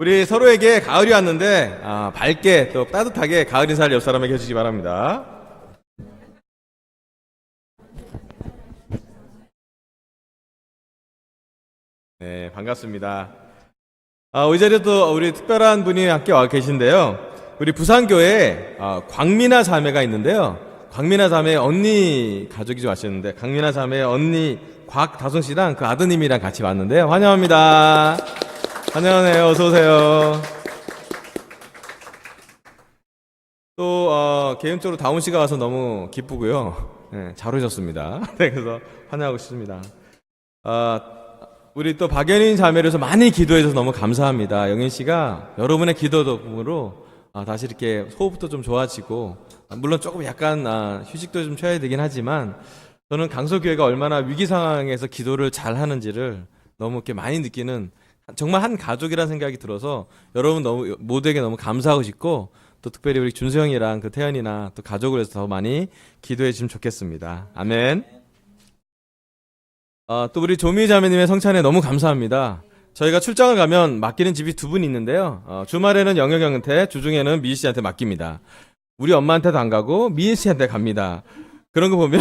우리 서로에게 가을이 왔는데 밝게 또 따뜻하게 가을 인사를 옆 사람에게 해주시기 바랍니다. 네, 반갑습니다. 이 자리에 또 우리 특별한 분이 함께 와 계신데요. 우리 부산교회에 광민아 자매가 있는데요. 광민아 자매 언니 가족이 좀 왔셨는데 광민아 자매 언니 곽다솜 씨랑 그 아드님이랑 같이 왔는데요. 환영합니다. 환영해요. 어서 오세요. 또 개인적으로 다운 씨가 와서 너무 기쁘고요. 네, 잘 오셨습니다. 네, 그래서 환영하고 싶습니다. 우리 또 박연인 자매로서 많이 기도해 주셔서 너무 감사합니다. 영인 씨가 여러분의 기도 덕분으로 다시 이렇게 호흡도 좀 좋아지고, 물론 조금 약간 휴식도 좀 쉬어야 되긴 하지만, 저는 강서교회가 얼마나 위기 상황에서 기도를 잘 하는지를 너무 이렇게 많이 느끼는 정말 한 가족이라는 생각이 들어서 여러분 너무 모두에게 너무 감사하고 싶고, 또 특별히 우리 준수형이랑 그 태연이나 또 가족을 위해서 더 많이 기도해 주시면 좋겠습니다. 아멘. 또 우리 조미 자매님의 성찬에 너무 감사합니다. 저희가 출장을 가면 맡기는 집이 두 분 있는데요. 주말에는 영혁 형한테, 주중에는 미희 씨한테 맡깁니다. 우리 엄마한테도 안 가고 미희 씨한테 갑니다. 그런 거 보면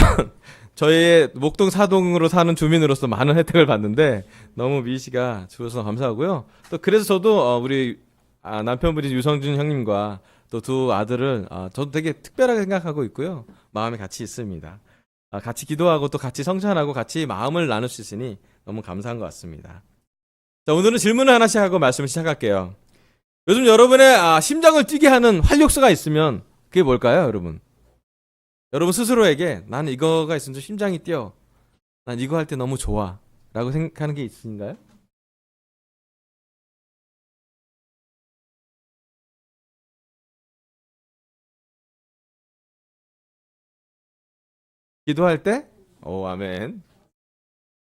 저희의 목동 사동으로 사는 주민으로서 많은 혜택을 받는데 너무 미희 씨가 주셔서 감사하고요. 또 그래서 저도 우리 남편분이 유성준 형님과 또 두 아들을 저도 되게 특별하게 생각하고 있고요. 마음에 같이 있습니다. 같이 기도하고 또 같이 성찬하고 같이 마음을 나눌 수 있으니 너무 감사한 것 같습니다. 자, 오늘은 질문을 하나씩 하고 말씀을 시작할게요. 요즘 여러분의 심장을 뛰게 하는 활력소가 있으면 그게 뭘까요, 여러분? 여러분 스스로에게 나는 이거가 있으면 좀 심장이 뛰어. 난 이거 할 때 너무 좋아. 라고 생각하는 게 있으신가요? 기도할 때? 오, 아멘.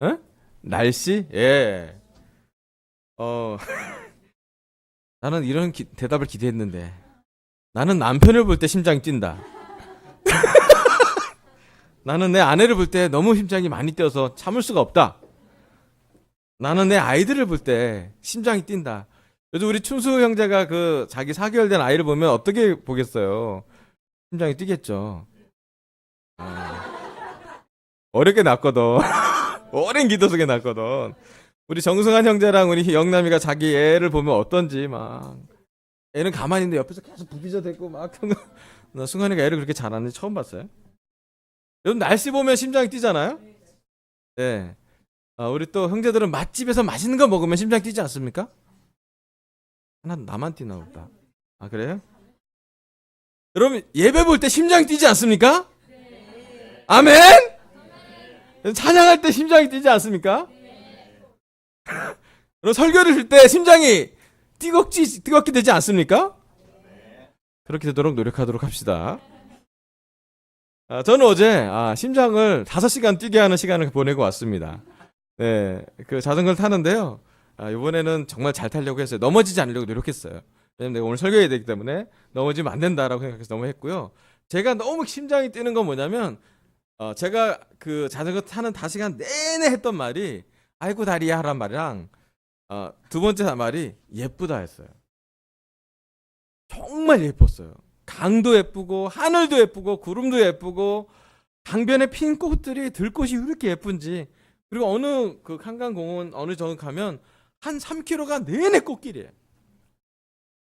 어? 날씨? 예. 나는 이런 대답을 기대했는데. 나는 남편을 볼 때 심장이 뛴다. 나는 내 아내를 볼 때 너무 심장이 많이 뛰어서 참을 수가 없다. 나는 내 아이들을 볼 때 심장이 뛴다. 요즘 우리 춘수 형제가 그 자기 4개월 된 아이를 보면 어떻게 보겠어요? 심장이 뛰겠죠. 어렵게 낳거든. 오랜 기도 속에 낳거든. 우리 정승환 형제랑 우리 영남이가 자기 애를 보면 어떤지 막. 애는 가만히 있는데 옆에서 계속 부비져대고 막. 나 승환이가 애를 그렇게 잘하는지 처음 봤어요. 요즘 날씨 보면 심장이 뛰잖아요. 네. 우리 또 형제들은 맛집에서 맛있는 거 먹으면 심장이 뛰지 않습니까? 하나 나만 뛰나 보다. 그래요? 여러분 예배 볼 때 심장이 뛰지 않습니까? 아멘? 찬양할 때 심장이 뛰지 않습니까? 여러분 설교를 할 때 심장이 뜨겁게 되지 않습니까? 그렇게 되도록 노력하도록 합시다. 저는 어제 심장을 5시간 뛰게 하는 시간을 보내고 왔습니다. 네, 그 자전거를 타는데요. 이번에는 정말 잘 타려고 했어요. 넘어지지 않으려고 노력했어요. 왜냐면 내가 오늘 설교해야 되기 때문에 넘어지면 안 된다라고 생각해서 너무 했고요. 제가 너무 심장이 뛰는 건 뭐냐면 제가 그 자전거 타는 5시간 내내 했던 말이 아이고 다리야 하란 말이랑 두 번째 말이 예쁘다 했어요. 정말 예뻤어요. 강도 예쁘고 하늘도 예쁘고 구름도 예쁘고 강변에 핀 꽃들이 들꽃이 이렇게 예쁜지, 그리고 어느 그 한강공원 어느 정도 가면 한 3km가 내내 꽃길이에요.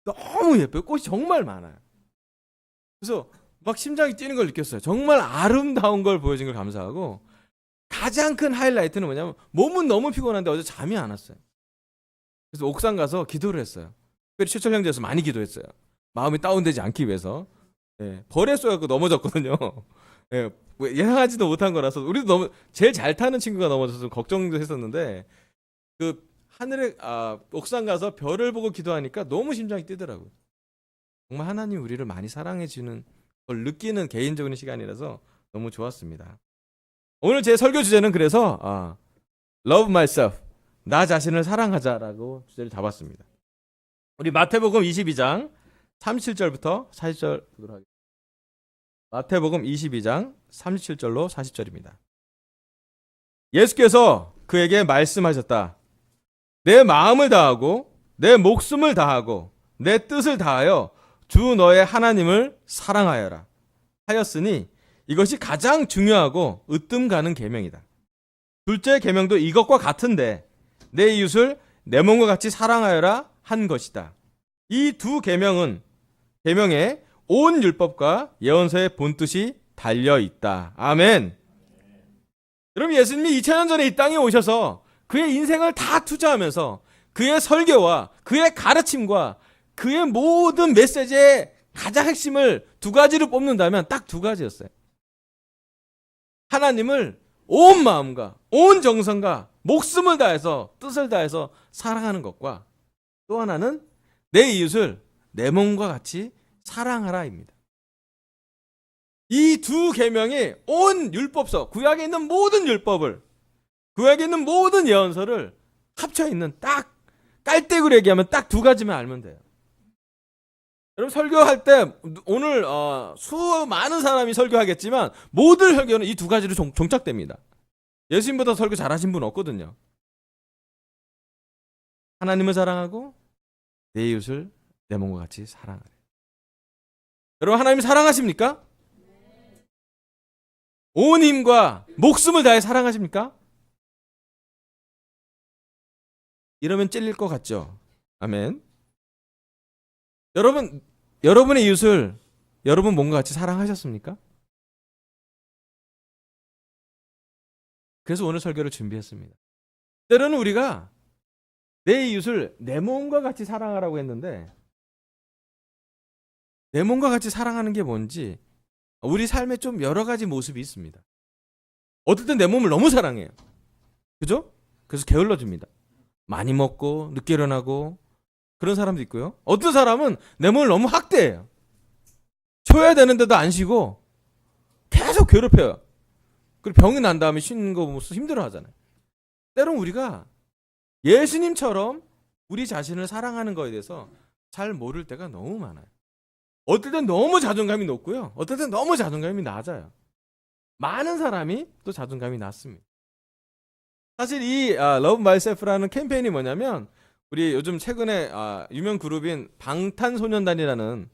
너무 예뻐요. 꽃이 정말 많아요. 그래서 막 심장이 뛰는 걸 느꼈어요. 정말 아름다운 걸 보여준 걸 감사하고, 가장 큰 하이라이트는 뭐냐면 몸은 너무 피곤한데 어제 잠이 안 왔어요. 그래서 옥상 가서 기도를 했어요. 특별히 최철 형제에서 많이 기도했어요. 마음이 다운되지 않기 위해서. 벌에 쏘여갖고 넘어졌거든요. 예상하지도 못한 거라서 우리도 너무 제일 잘 타는 친구가 넘어져서 좀 걱정도 했었는데, 그 하늘에 옥상 가서 별을 보고 기도하니까 너무 심장이 뛰더라고요. 정말 하나님 우리를 많이 사랑해 주는 걸 느끼는 개인적인 시간이라서 너무 좋았습니다. 오늘 제 설교 주제는 그래서 Love myself, 나 자신을 사랑하자라고 주제를 잡았습니다. 우리 마태복음 22장 37절부터 40절 보도록 하겠습니다. 마태복음 22장 37절로 40절입니다. 예수께서 그에게 말씀하셨다. 내 마음을 다하고 내 목숨을 다하고 내 뜻을 다하여 주 너의 하나님을 사랑하여라 하였으니 이것이 가장 중요하고 으뜸 가는 계명이다. 둘째 계명도 이것과 같은데 내 이웃을 내 몸과 같이 사랑하여라 한 것이다. 이 두 계명에 온 율법과 예언서의 본뜻이 달려 있다. 아멘. 여러분, 예수님이 2000년 전에 이 땅에 오셔서 그의 인생을 다 투자하면서 그의 설교와 그의 가르침과 그의 모든 메시지의 가장 핵심을 두 가지로 뽑는다면 딱 두 가지였어요. 하나님을 온 마음과 온 정성과 목숨을 다해서 뜻을 다해서 사랑하는 것과 또 하나는 내 이웃을 내 몸과 같이 사랑하라입니다. 이 두 계명이 온 율법서, 구약에 있는 모든 율법을, 구약에 있는 모든 예언서를 합쳐 있는 딱 깔때기로 얘기하면 딱 두 가지만 알면 돼요. 여러분, 설교할 때 오늘 수많은 사람이 설교하겠지만 모든 설교는 이 두 가지로 종착됩니다. 예수님보다 설교 잘하신 분 없거든요. 하나님을 사랑하고 내 이웃을 내 몸과 같이 사랑하래. 여러분, 하나님 사랑하십니까? 온 힘과 목숨을 다해 사랑하십니까? 이러면 찔릴 것 같죠? 아멘. 여러분의 이웃을 여러분 몸과 같이 사랑하셨습니까? 그래서 오늘 설교를 준비했습니다. 때로는 우리가 내 이웃을 내 몸과 같이 사랑하라고 했는데 내 몸과 같이 사랑하는 게 뭔지 우리 삶에 좀 여러 가지 모습이 있습니다. 어떨 땐 내 몸을 너무 사랑해요. 그죠? 그래서 게을러집니다. 많이 먹고 늦게 일어나고 그런 사람도 있고요. 어떤 사람은 내 몸을 너무 학대해요. 쉬어야 되는데도 안 쉬고 계속 괴롭혀요. 그리고 병이 난 다음에 쉬는 거 보면서 힘들어 하잖아요. 때론 우리가 예수님처럼 우리 자신을 사랑하는 거에 대해서 잘 모를 때가 너무 많아요. 어떨 땐 너무 자존감이 높고요. 어떨 땐 너무 자존감이 낮아요. 많은 사람이 또 자존감이 낮습니다. 사실 이 Love Myself라는 캠페인이 뭐냐면 우리 요즘 최근에 유명 그룹인 방탄소년단이라는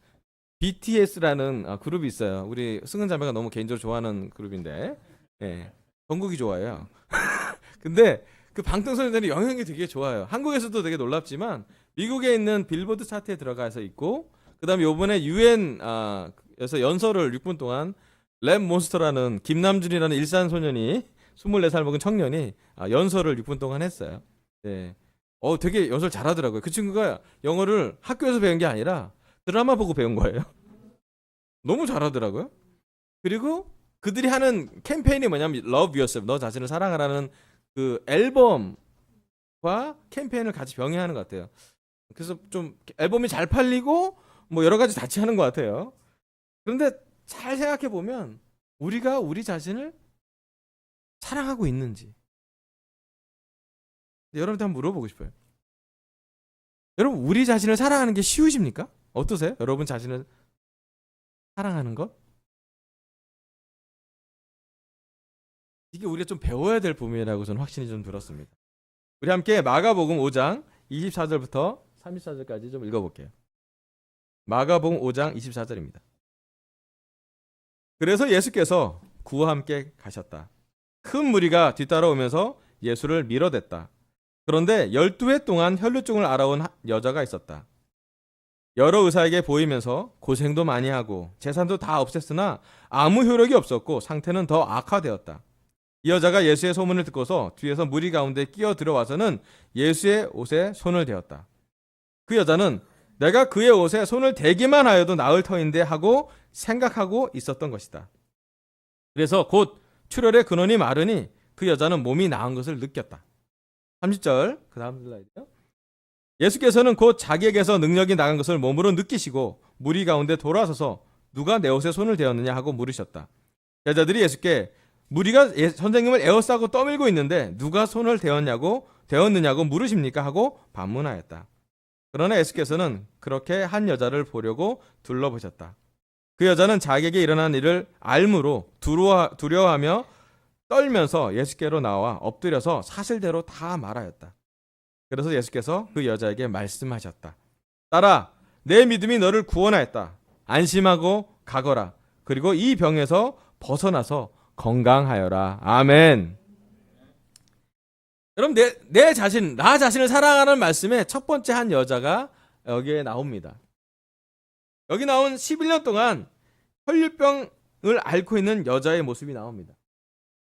BTS라는 그룹이 있어요. 우리 승은 자매가 너무 개인적으로 좋아하는 그룹인데 전국이 좋아해요. 근데 그 방탄소년단이 영향이 되게 좋아요. 한국에서도 되게 놀랍지만 미국에 있는 빌보드 차트에 들어가서 있고 그다음에 요번에 UN에서 연설을 6분 동안 랩몬스터라는 김남준이라는 일산 소년이 24살 먹은 청년이 연설을 6분 동안 했어요. 네. 되게 연설 잘하더라고요. 그 친구가 영어를 학교에서 배운 게 아니라 드라마 보고 배운 거예요. 너무 잘하더라고요. 그리고 그들이 하는 캠페인이 뭐냐면 Love Yourself, 너 자신을 사랑하라는 그 앨범과 캠페인을 같이 병행하는 것 같아요. 그래서 좀 앨범이 잘 팔리고 뭐 여러 가지 같이 하는 것 같아요. 그런데 잘 생각해 보면 우리가 우리 자신을 사랑하고 있는지 여러분한테 한번 물어보고 싶어요. 여러분, 우리 자신을 사랑하는 게 쉬우십니까? 어떠세요? 여러분 자신을 사랑하는 것? 이게 우리가 좀 배워야 될 부분이라고 저는 확신이 좀 들었습니다. 우리 함께 마가복음 5장 24절부터 34절까지 좀 읽어볼게요. 마가복음 5장 24절입니다. 그래서 예수께서 그와 함께 가셨다. 큰 무리가 뒤따라오면서 예수를 밀어댔다. 그런데 12해 동안 혈루증을 앓아온 여자가 있었다. 여러 의사에게 보이면서 고생도 많이 하고 재산도 다 없앴으나 아무 효력이 없었고 상태는 더 악화되었다. 이 여자가 예수의 소문을 듣고서 뒤에서 무리 가운데 끼어 들어와서는 예수의 옷에 손을 대었다. 그 여자는 내가 그의 옷에 손을 대기만 하여도 나을 터인데 하고 생각하고 있었던 것이다. 그래서 곧 출혈의 근원이 마르니 그 여자는 몸이 나은 것을 느꼈다. 30절 그 다음 슬라이드요. 예수께서는 곧 자기에게서 능력이 나간 것을 몸으로 느끼시고 무리 가운데 돌아서서 누가 내 옷에 손을 대었느냐 하고 물으셨다. 여자들이 예수께 무리가 선생님을 에워싸고 떠밀고 있는데 누가 손을 대었느냐고 물으십니까 하고 반문하였다. 그러나 예수께서는 그렇게 한 여자를 보려고 둘러보셨다. 그 여자는 자기에게 일어난 일을 알므로 두려워하며 떨면서 예수께로 나와 엎드려서 사실대로 다 말하였다. 그래서 예수께서 그 여자에게 말씀하셨다. 딸아, 내 믿음이 너를 구원하였다. 안심하고 가거라. 그리고 이 병에서 벗어나서 건강하여라. 아멘. 여러분, 내 자신, 나 자신을 사랑하는 말씀에 첫 번째 한 여자가 여기에 나옵니다. 여기 나온 11년 동안 혈류병을 앓고 있는 여자의 모습이 나옵니다.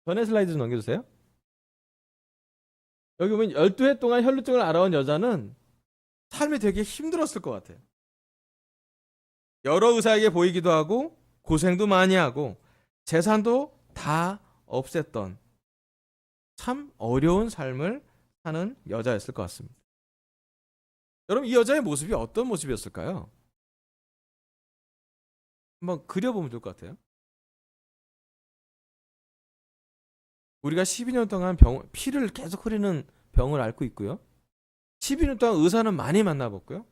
전에 슬라이드 좀 넘겨주세요. 여기 보면 12해 동안 혈류증을 앓아온 여자는 삶이 되게 힘들었을 것 같아요. 여러 의사에게 보이기도 하고 고생도 많이 하고 재산도 다 없앴던 참 어려운 삶을 사는 여자였을 것 같습니다. 여러분, 이 여자의 모습이 어떤 모습이었을까요? 한번 그려보면 좋을 것 같아요. 우리가 12년 동안 피를 계속 흐리는 병을 앓고 있고요. 12년 동안 의사는 많이 만나봤고요.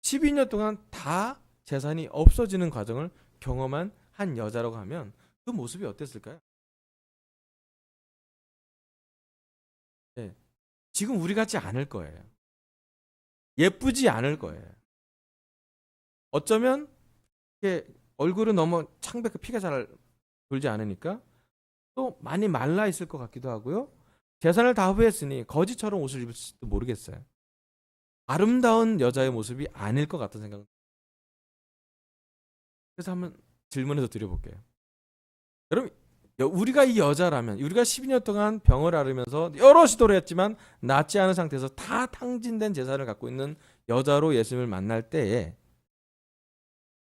12년 동안 다 재산이 없어지는 과정을 경험한 한 여자라고 하면 그 모습이 어땠을까요? 네. 지금 우리 같지 않을 거예요. 예쁘지 않을 거예요. 어쩌면 얼굴은 너무 창백해 피가 잘 돌지 않으니까 또 많이 말라 있을 것 같기도 하고요. 재산을 다 후회했으니 거지처럼 옷을 입을지도 모르겠어요. 아름다운 여자의 모습이 아닐 것 같은 생각은. 그래서 한번 질문해서 드려볼게요. 여러분, 우리가 이 여자라면, 우리가 12년 동안 병을 앓으면서 여러 시도를 했지만 낫지 않은 상태에서 다 탕진된 재산을 갖고 있는 여자로 예수님을 만날 때에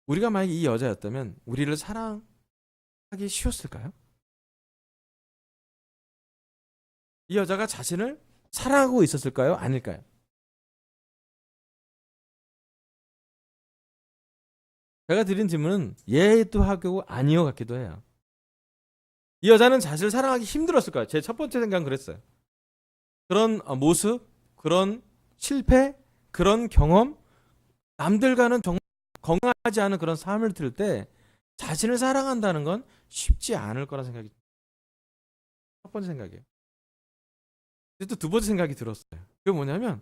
우리가 만약에 이 여자였다면 우리를 사랑하기 쉬웠을까요? 이 여자가 자신을 사랑하고 있었을까요? 아닐까요? 제가 드린 질문은 예도 하고 아니요 같기도 해요. 이 여자는 자신을 사랑하기 힘들었을까요? 제 첫 번째 생각은 그랬어요. 그런 모습, 그런 실패, 그런 경험, 남들과는 정말 건강하지 않은 그런 삶을 들을 때 자신을 사랑한다는 건 쉽지 않을 거란 생각이 첫 번째 생각이에요. 또 두 번째 생각이 들었어요. 그게 뭐냐면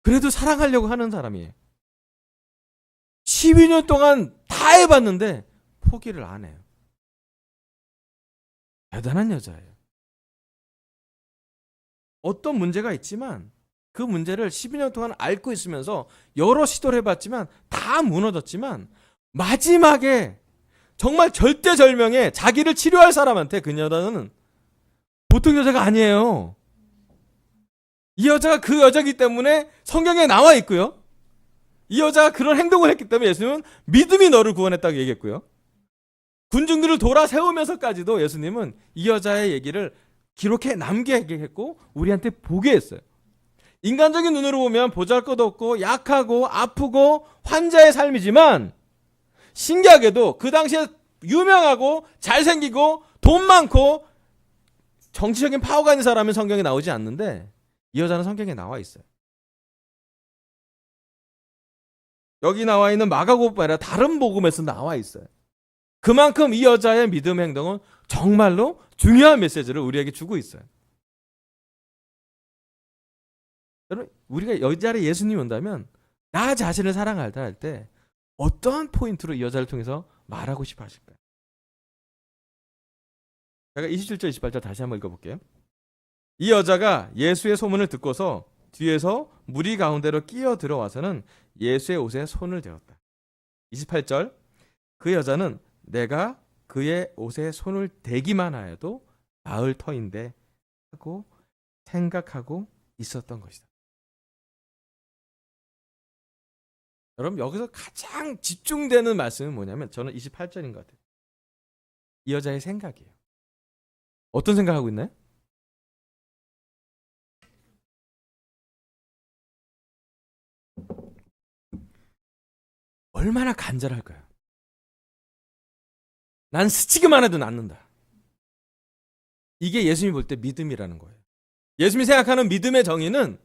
그래도 사랑하려고 하는 사람이에요. 12년 동안 다 해봤는데 포기를 안 해요. 대단한 여자예요. 어떤 문제가 있지만 그 문제를 12년 동안 앓고 있으면서 여러 시도를 해봤지만 다 무너졌지만 마지막에 정말 절대절명에 자기를 치료할 사람한테 그 여자는 보통 여자가 아니에요. 이 여자가 그 여자이기 때문에 성경에 나와 있고요. 이 여자가 그런 행동을 했기 때문에 예수님은 믿음이 너를 구원했다고 얘기했고요. 군중들을 돌아 세우면서까지도 예수님은 이 여자의 얘기를 기록해 남기게 했고 우리한테 보게 했어요. 인간적인 눈으로 보면 보잘것없고 약하고 아프고 환자의 삶이지만 신기하게도 그 당시에 유명하고 잘생기고 돈 많고 정치적인 파워가 있는 사람은 성경에 나오지 않는데 이 여자는 성경에 나와 있어요. 여기 나와 있는 마가복음뿐 아니라 다른 복음에서 나와 있어요. 그만큼 이 여자의 믿음 행동은 정말로 중요한 메시지를 우리에게 주고 있어요. 여러분, 우리가 여자를 예수님이 온다면 나 자신을 사랑할 때 어떠한 포인트로 이 여자를 통해서 말하고 싶어 하실까요? 제가 27절 28절 다시 한번 읽어볼게요. 이 여자가 예수의 소문을 듣고서 뒤에서 무리 가운데로 끼어 들어와서는 예수의 옷에 손을 대었다. 28절 그 여자는 내가 그의 옷에 손을 대기만 하여도 나을 터인데 하고 생각하고 있었던 것이다. 여러분, 여기서 가장 집중되는 말씀은 뭐냐면 저는 28절인 것 같아요. 이 여자의 생각이에요. 어떤 생각하고 있나요? 얼마나 간절할까요? 난 스치기만 해도 낫는다. 이게 예수님이 볼 때 믿음이라는 거예요. 예수님이 생각하는 믿음의 정의는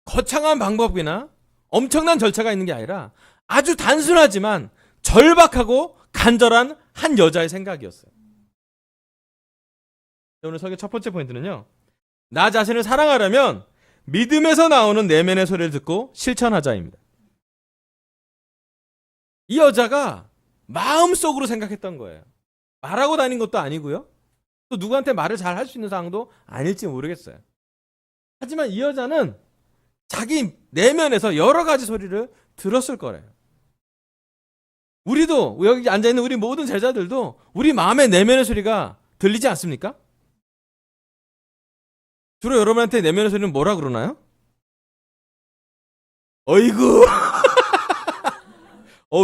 거창한 방법이나 엄청난 절차가 있는 게 아니라 아주 단순하지만 절박하고 간절한 한 여자의 생각이었어요. 오늘 설교 첫 번째 포인트는요. 나 자신을 사랑하려면 믿음에서 나오는 내면의 소리를 듣고 실천하자입니다. 이 여자가 마음속으로 생각했던 거예요. 말하고 다닌 것도 아니고요. 또 누구한테 말을 잘 할 수 있는 상황도 아닐지 모르겠어요. 하지만 이 여자는 자기 내면에서 여러 가지 소리를 들었을 거래요. 우리도 여기 앉아있는 우리 모든 제자들도 우리 마음의 내면의 소리가 들리지 않습니까? 주로 여러분한테 내면의 소리는 뭐라 그러나요? 어이구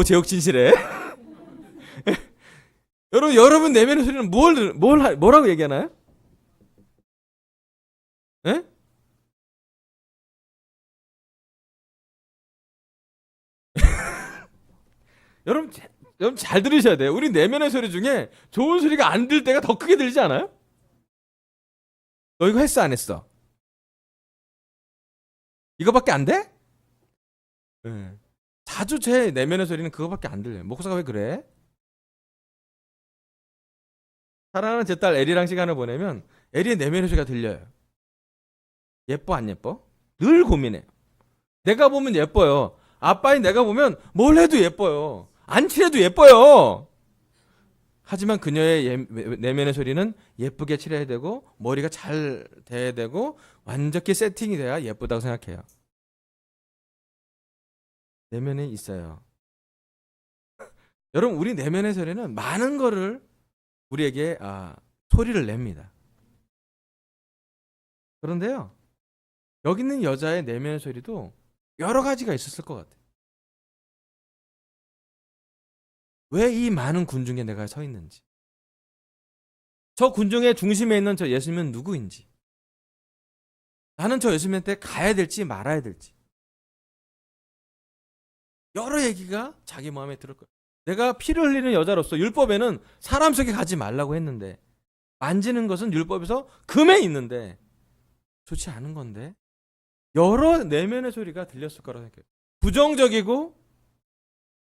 제옥 진실해. 여러분 내면의 소리는 뭐라고 얘기하나요? 예? 여러분 잘 들으셔야 돼요. 우리 내면의 소리 중에 좋은 소리가 안 들 때가 더 크게 들리지 않아요? 너 이거 했어 안 했어? 이거밖에 안 돼? 네. 자주 제 내면의 소리는 그거밖에 안 들려요. 목사가 왜 그래? 사랑하는 제 딸 에리랑 시간을 보내면 에리의 내면의 소리가 들려요. 예뻐 안 예뻐? 늘 고민해요. 내가 보면 예뻐요. 아빠인 내가 보면 뭘 해도 예뻐요. 안 칠해도 예뻐요. 하지만 그녀의 내면의 소리는 예쁘게 칠해야 되고 머리가 잘 돼야 되고 완전히 세팅이 돼야 예쁘다고 생각해요. 내면에 있어요. 여러분 우리 내면의 소리는 많은 거를 우리에게 소리를 냅니다. 그런데요. 여기 있는 여자의 내면의 소리도 여러 가지가 있었을 것 같아요. 왜 이 많은 군중에 내가 서 있는지, 저 군중의 중심에 있는 저 예수님은 누구인지, 나는 저 예수님한테 가야 될지 말아야 될지 여러 얘기가 자기 마음에 들을 거예요. 내가 피를 흘리는 여자로서 율법에는 사람 속에 가지 말라고 했는데 만지는 것은 율법에서 금에 있는데 좋지 않은 건데 여러 내면의 소리가 들렸을 거라고 생각해요. 부정적이고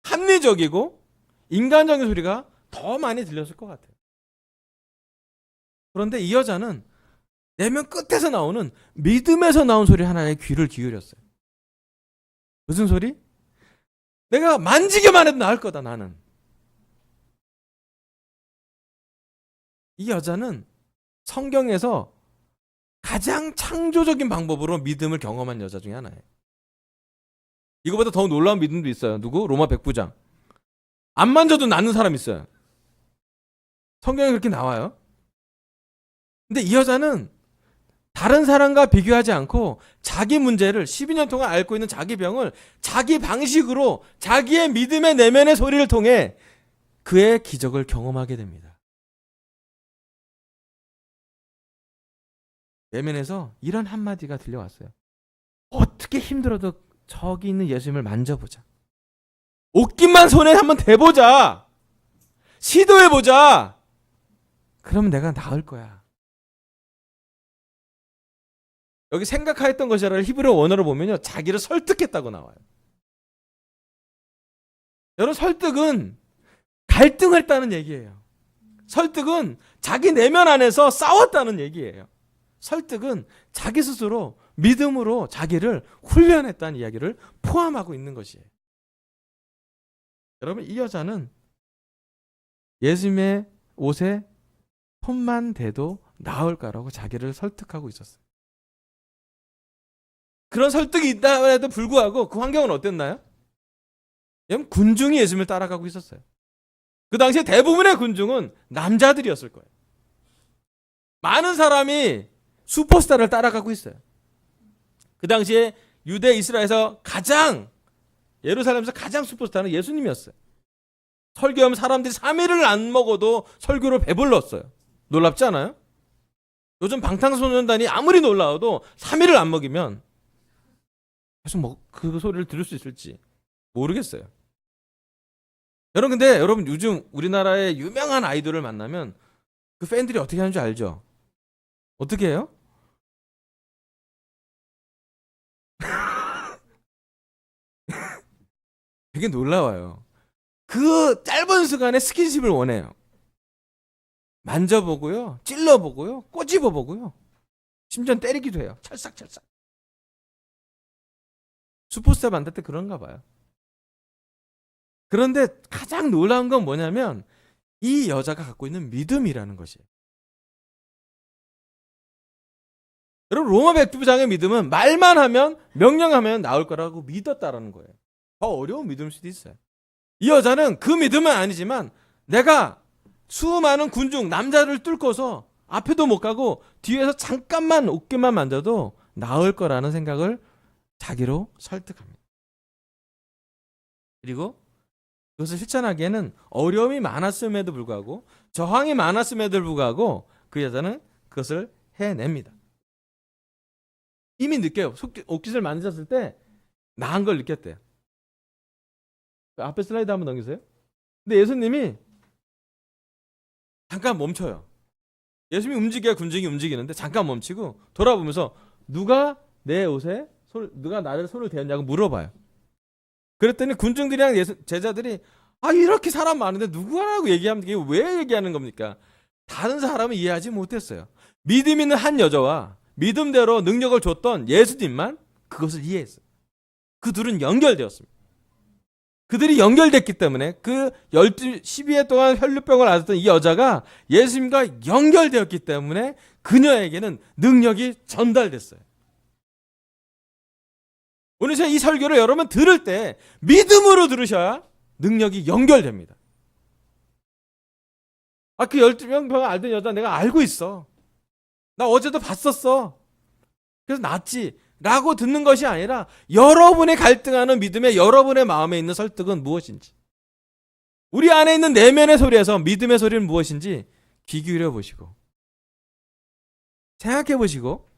합리적이고 인간적인 소리가 더 많이 들렸을 것 같아요. 그런데 이 여자는 내면 끝에서 나오는 믿음에서 나온 소리 하나에 귀를 기울였어요. 무슨 소리? 내가 만지기만 해도 나을 거다 나는. 이 여자는 성경에서 가장 창조적인 방법으로 믿음을 경험한 여자 중에 하나예요. 이거보다 더 놀라운 믿음도 있어요. 누구? 로마 백부장. 안 만져도 낫는 사람 있어요. 성경에 그렇게 나와요. 근데 이 여자는 다른 사람과 비교하지 않고 자기 문제를 12년 동안 앓고 있는 자기 병을 자기 방식으로 자기의 믿음의 내면의 소리를 통해 그의 기적을 경험하게 됩니다. 내면에서 이런 한마디가 들려왔어요. 어떻게 힘들어도 저기 있는 예수님을 만져보자. 옷깃만 손에 한번 대보자. 시도해보자. 그러면 내가 나을 거야. 여기 생각하였던 것이라를 히브리어 원어로 보면요. 자기를 설득했다고 나와요. 여러분 설득은 갈등했다는 얘기예요. 설득은 자기 내면 안에서 싸웠다는 얘기예요. 설득은 자기 스스로 믿음으로 자기를 훈련했다는 이야기를 포함하고 있는 것이에요. 여러분 이 여자는 예수님의 옷에 손만 대도 나을까라고 자기를 설득하고 있었어요. 그런 설득이 있다고 불구하고 그 환경은 어땠나요? 군중이 예수님을 따라가고 있었어요. 그 당시에 대부분의 군중은 남자들이었을 거예요. 많은 사람이 슈퍼스타를 따라가고 있어요. 그 당시에 유대 이스라엘에서 예루살렘에서 가장 슈퍼스타는 예수님이었어요. 설교하면 사람들이 3일을 안 먹어도 설교를 배불렀어요. 놀랍지 않아요? 요즘 방탄소년단이 아무리 놀라워도 3일을 안 먹이면 계속 그 소리를 들을 수 있을지 모르겠어요. 근데 여러분 요즘 우리나라의 유명한 아이돌을 만나면 그 팬들이 어떻게 하는 줄 알죠? 어떻게 해요? 되게 놀라워요. 그 짧은 시간에 스킨십을 원해요. 만져보고요, 찔러보고요, 꼬집어보고요. 심지어 때리기도 해요. 찰싹찰싹. 슈퍼스타 만날 때 그런가 봐요. 그런데 가장 놀라운 건 뭐냐면 이 여자가 갖고 있는 믿음이라는 것이에요. 여러분 로마 백부장의 믿음은 말만 하면 명령하면 나올 거라고 믿었다라는 거예요. 더 어려운 믿음일 수도 있어요. 이 여자는 그 믿음은 아니지만 내가 수많은 군중 남자를 뚫고서 앞에도 못 가고 뒤에서 잠깐만 어깨만 만져도 나을 거라는 생각을 자기로 설득합니다. 그리고 그것을 실천하기에는 어려움이 많았음에도 불구하고 저항이 많았음에도 불구하고 그 여자는 그것을 해냅니다. 이미 느껴요. 옷깃을 만졌을 때 나은 걸 느꼈대요. 앞에 슬라이드 한번 넘기세요. 근데 예수님이 잠깐 멈춰요. 예수님이 움직여야 군중이 움직이는데 잠깐 멈추고 돌아보면서 누가 내 옷에 누가 나를 손을 대었냐고 물어봐요. 그랬더니 군중들이랑 제자들이 이렇게 사람 많은데 누구라고 얘기하면 이게 왜 얘기하는 겁니까? 다른 사람은 이해하지 못했어요. 믿음 있는 한 여자와 믿음대로 능력을 줬던 예수님만 그것을 이해했어요. 그 둘은 연결되었습니다. 그들이 연결됐기 때문에 그 12회 동안 혈루병을 앓았던 이 여자가 예수님과 연결되었기 때문에 그녀에게는 능력이 전달됐어요. 오늘 제가 이 설교를 여러분 들을 때 믿음으로 들으셔야 능력이 연결됩니다. 그 12병 앓던 여자 내가 알고 있어. 나 어제도 봤었어. 그래서 낫지. 라고 듣는 것이 아니라 여러분의 갈등하는 믿음에 여러분의 마음에 있는 설득은 무엇인지, 우리 안에 있는 내면의 소리에서 믿음의 소리는 무엇인지 귀 기울여 보시고 생각해 보시고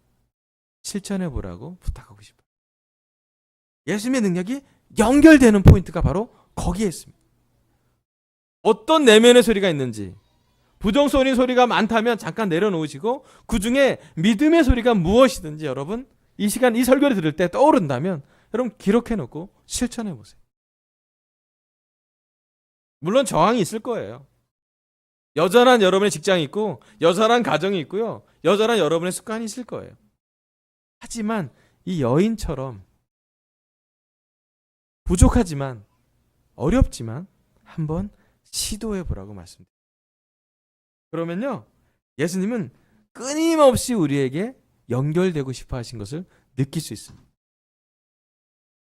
실천해 보라고 부탁하고 싶어요. 예수님의 능력이 연결되는 포인트가 바로 거기에 있습니다. 어떤 내면의 소리가 있는지, 부정적인 소리가 많다면 잠깐 내려놓으시고 그 중에 믿음의 소리가 무엇이든지 여러분 이 시간 이 설교를 들을 때 떠오른다면 여러분 기록해 놓고 실천해 보세요. 물론 저항이 있을 거예요. 여전한 여러분의 직장이 있고 여전한 가정이 있고요. 여전한 여러분의 습관이 있을 거예요. 하지만 이 여인처럼 부족하지만 어렵지만 한번 시도해 보라고 말씀드립니다. 그러면요, 예수님은 끊임없이 우리에게 연결되고 싶어 하신 것을 느낄 수 있습니다.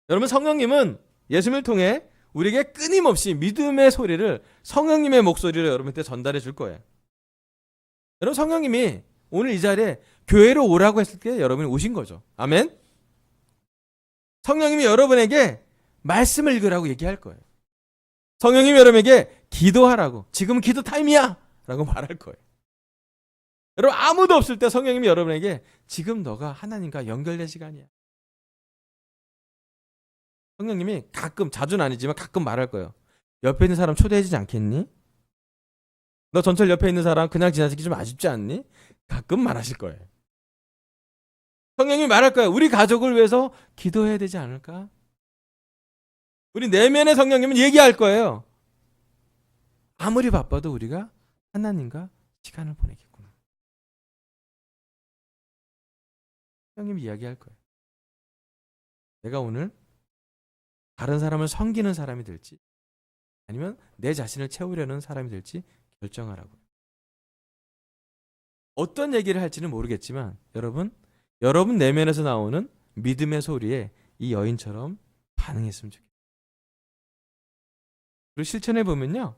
여러분, 성령님은 예수님을 통해 우리에게 끊임없이 믿음의 소리를, 성령님의 목소리를 여러분한테 전달해 줄 거예요. 여러분, 성령님이 오늘 이 자리에 교회로 오라고 했을 때 여러분이 오신 거죠. 아멘? 성령님이 여러분에게 말씀을 읽으라고 얘기할 거예요. 성령님이 여러분에게 기도하라고, 지금은 기도 타임이야! 라고 말할 거예요. 여러분, 아무도 없을 때 성령님이 여러분에게 지금 너가 하나님과 연결된 시간이야. 성령님이 가끔, 자주는 아니지만 가끔 말할 거예요. 옆에 있는 사람 초대해주지 않겠니? 너 전철 옆에 있는 사람 그냥 지나치기 좀 아쉽지 않니? 가끔 말하실 거예요. 성령님이 말할 거예요. 우리 가족을 위해서 기도해야 되지 않을까? 우리 내면의 성령님은 얘기할 거예요. 아무리 바빠도 우리가 하나님과 시간을 보내겠구나. 성령님이 이야기할 거예요. 내가 오늘 다른 사람을 섬기는 사람이 될지 아니면 내 자신을 채우려는 사람이 될지 결정하라고요. 어떤 얘기를 할지는 모르겠지만 여러분 내면에서 나오는 믿음의 소리에 이 여인처럼 반응했으면 좋겠어요. 그리고 실천해 보면요,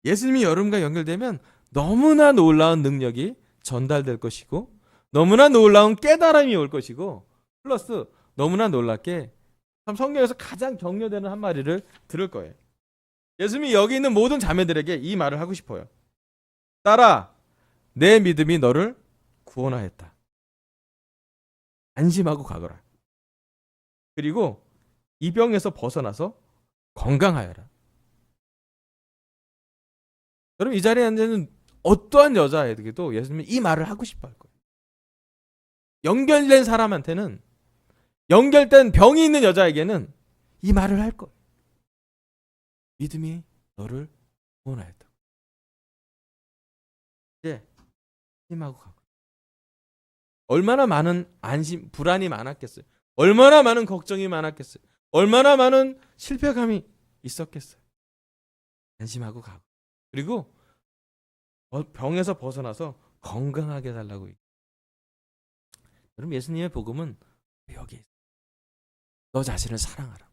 예수님이 여러분과 연결되면 너무나 놀라운 능력이 전달될 것이고 너무나 놀라운 깨달음이 올 것이고 플러스 너무나 놀랍게 참 성경에서 가장 격려되는 한마디를 들을 거예요. 예수님이 여기 있는 모든 자매들에게 이 말을 하고 싶어요. 딸아, 내 믿음이 너를 구원하였다. 안심하고 가거라. 그리고 이 병에서 벗어나서 건강하여라. 여러분, 이 자리에 앉아있는 어떠한 여자에게도 예수님이 이 말을 하고 싶어 할 거예요. 연결된 사람한테는, 연결된 병이 있는 여자에게는 이 말을 할 거예요. 믿음이 너를 구원하였다. 이제 힘하고 가고. 얼마나 많은 불안이 많았겠어요. 얼마나 많은 걱정이 많았겠어요. 얼마나 많은 실패감이 있었겠어요. 안심하고 가고. 그리고 병에서 벗어나서 건강하게 살라고. 여러분, 예수님의 복음은 여기에 있어요. 너 자신을 사랑하라.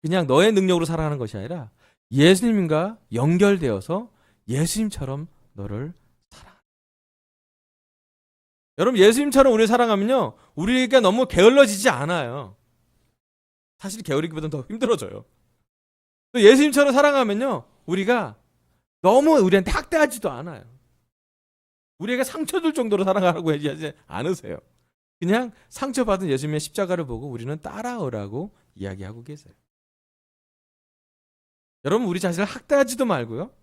그냥 너의 능력으로 살아가는 것이 아니라 예수님과 연결되어서 예수님처럼 너를 사랑하라. 여러분, 예수님처럼 우리를 사랑하면요, 우리가 너무 게을러지지 않아요. 사실 게으르기보다는 더 힘들어져요. 또 예수님처럼 사랑하면요, 우리가 너무 우리한테 학대하지도 않아요. 우리에게 상처 줄 정도로 사랑하라고 하지 않으세요. 그냥 상처받은 예수님의 십자가를 보고 우리는 따라오라고 이야기하고 계세요. 여러분, 우리 자신을 학대하지도 말고요,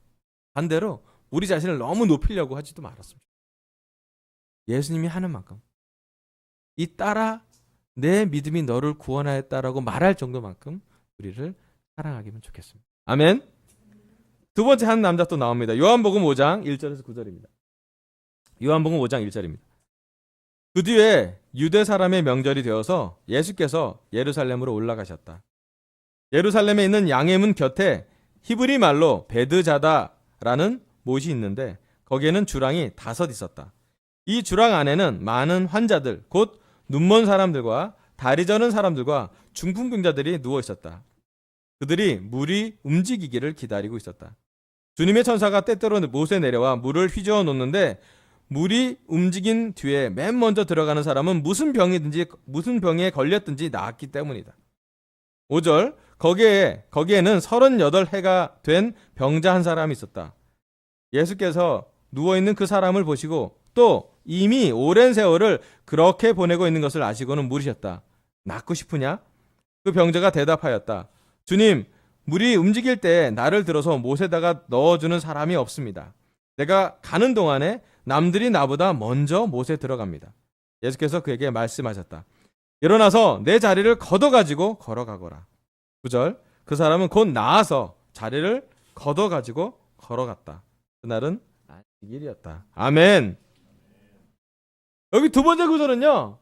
반대로 우리 자신을 너무 높이려고 하지도 말았습니다. 예수님이 하는 만큼, 이 딸아 내 믿음이 너를 구원하였다라고 말할 정도만큼 우리를 사랑하기면 좋겠습니다. 아멘. 두 번째 한 남자 또 나옵니다. 요한복음 5장 1절에서 9절입니다. 요한복음 5장 1절입니다. 그 뒤에 유대 사람의 명절이 되어서 예수께서 예루살렘으로 올라가셨다. 예루살렘에 있는 양의 문 곁에 히브리 말로 베드자다라는 못이 있는데 거기에는 주랑이 5 있었다. 이 주랑 안에는 많은 환자들, 곧 눈먼 사람들과 다리 저는 사람들과 중풍병자들이 누워 있었다. 그들이 물이 움직이기를 기다리고 있었다. 주님의 천사가 때때로 못에 내려와 물을 휘저어 놓는데 물이 움직인 뒤에 맨 먼저 들어가는 사람은 무슨 병에 걸렸든지 나았기 때문이다. 5절, 거기에는 38해가 된 병자 한 사람이 있었다. 예수께서 누워있는 그 사람을 보시고 또 이미 오랜 세월을 그렇게 보내고 있는 것을 아시고는 물으셨다. 낫고 싶으냐? 그 병자가 대답하였다. 주님, 물이 움직일 때 나를 들어서 못에다가 넣어주는 사람이 없습니다. 내가 가는 동안에 남들이 나보다 먼저 못에 들어갑니다. 예수께서 그에게 말씀하셨다. 일어나서 내 자리를 걷어가지고 걸어가거라. 9절, 그 사람은 곧 나아서 자리를 걷어가지고 걸어갔다. 그날은 안식일이었다. 아멘. 여기 두 번째 구절은요,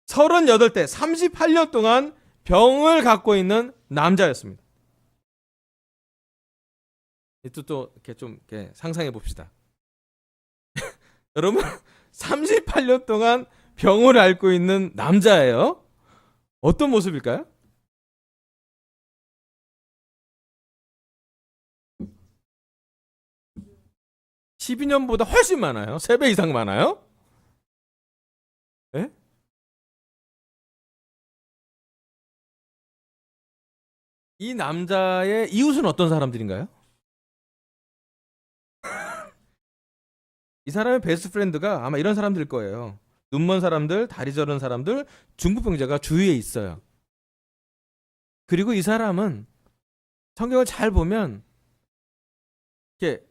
38대 38년 동안 병을 갖고 있는 남자였습니다. 또 이렇게 좀 이렇게 상상해 봅시다. 여러분, 38년 동안 병을 앓고 있는 남자예요. 어떤 모습일까요? (12년보다) 훨씬 많아요. 3배 이상 많아요. 네? 이 남자의 이웃은 어떤 사람들인가요? 이 사람의 베스트 프렌드가 아마 이런 사람들일 거예요. 눈먼 사람들, 다리 저는 사람들, 중풍병자가 주위에 있어요. 그리고 이 사람은 성경을 잘 보면 이렇게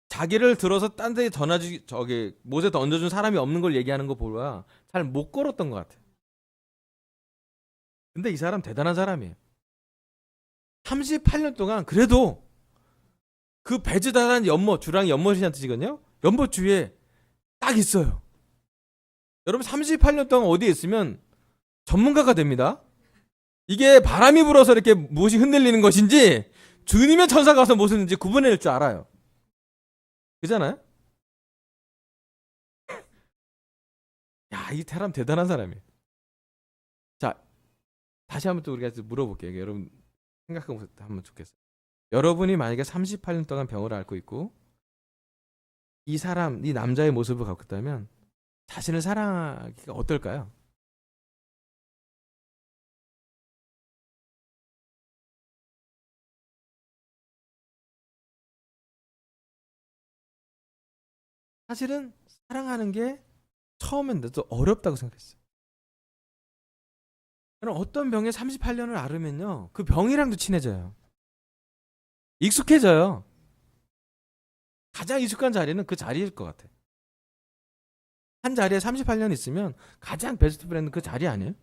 자기를 들어서 딴 데 못에 던져준 사람이 없는 걸 얘기하는 거 보라 잘 못 걸었던 것 같아요. 근데 이 사람 대단한 사람이에요. 38년 동안 그래도 그 베즈다라는 연못, 주랑이 연못이라는 뜻이거든요. 연못 주위에 딱 있어요. 여러분, 38년 동안 어디에 있으면 전문가가 됩니다. 이게 바람이 불어서 이렇게 못이 흔들리는 것인지 주님의 천사가 와서 못을 흔든지 구분해낼 줄 알아요. 그잖아요? 야, 이 사람 대단한 사람이에요. 자, 다시 한번 또 우리가 물어볼게요. 여러분 생각하면 좋겠어요. 여러분이 만약에 38년 동안 병을 앓고 있고 이 남자의 모습을 갖고 있다면 자신을 사랑하기가 어떨까요? 사실은 사랑하는 게 처음엔 또 어렵다고 생각했어요. 그럼 어떤 병에 38년을 앓으면요, 그 병이랑도 친해져요. 익숙해져요. 가장 익숙한 자리는 그 자리일 것 같아요. 한 자리에 38년 있으면 가장 베스트 프렌드 그 자리 아니에요?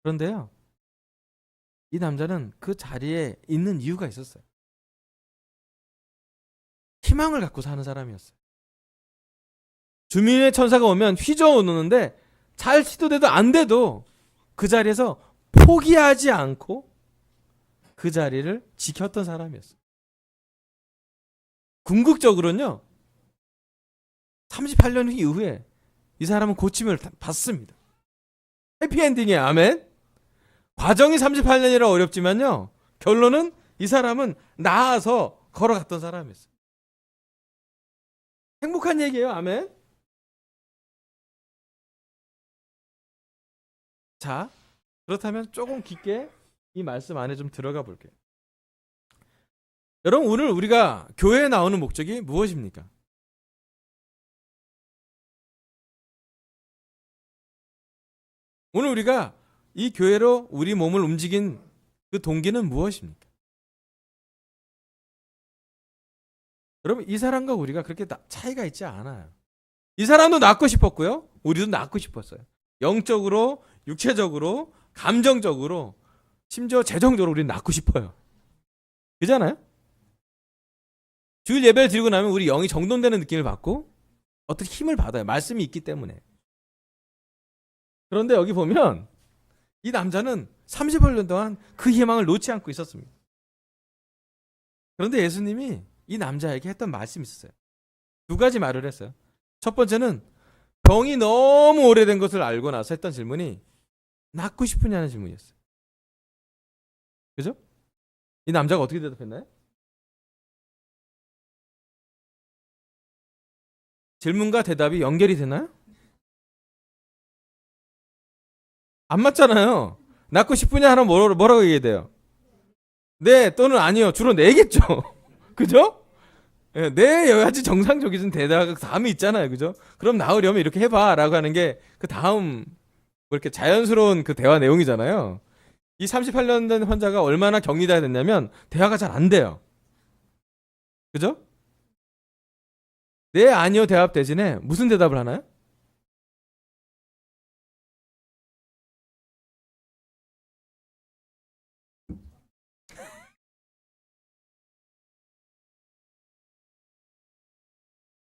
그런데요, 이 남자는 그 자리에 있는 이유가 있었어요. 희망을 갖고 사는 사람이었어요. 주민의 천사가 오면 휘저어 놓는데 잘 시도돼도 안 돼도 그 자리에서 포기하지 않고 그 자리를 지켰던 사람이었어요. 궁극적으로는요, 38년 이후에 이 사람은 고침을 받습니다. 해피엔딩이에요. 아멘. 과정이 38년이라 어렵지만요, 결론은 이 사람은 나아서 걸어갔던 사람이었어요. 행복한 얘기예요. 아멘. 자, 그렇다면 조금 깊게 이 말씀 안에 좀 들어가 볼게요. 여러분, 오늘 우리가 교회에 나오는 목적이 무엇입니까? 오늘 우리가 이 교회로 우리 몸을 움직인 그 동기는 무엇입니까? 여러분, 이 사람과 우리가 그렇게 차이가 있지 않아요. 이 사람도 낫고 싶었고요, 우리도 낫고 싶었어요. 영적으로, 육체적으로, 감정적으로, 심지어 재정적으로 우리는 낫고 싶어요. 그잖아요? 주일 예배를 드리고 나면 우리 영이 정돈되는 느낌을 받고 어떻게 힘을 받아요. 말씀이 있기 때문에. 그런데 여기 보면 이 남자는 38년 동안 그 희망을 놓지 않고 있었습니다. 그런데 예수님이 이 남자에게 했던 말씀이 있었어요. 두 가지 말을 했어요. 첫 번째는 병이 너무 오래된 것을 알고 나서 했던 질문이 낫고 싶으냐는 질문이었어요. 그죠? 이 남자가 어떻게 대답했나요? 질문과 대답이 연결이 되나요? 안 맞잖아요. 낫고 싶으냐 하면 뭐라고 얘기해야 돼요? 네 또는 아니요. 주로 네겠죠. 그죠? 네 여기까지 정상적인 대답 다음이 있잖아요. 그죠? 그럼 나으려면 이렇게 해봐 라고 하는 게 그 다음 뭐 이렇게 자연스러운 그 대화 내용이잖아요. 이 38년 된 환자가 얼마나 격리돼야 됐냐면 대화가 잘 안 돼요. 그죠? 네 아니요 대답 대신에 무슨 대답을 하나요?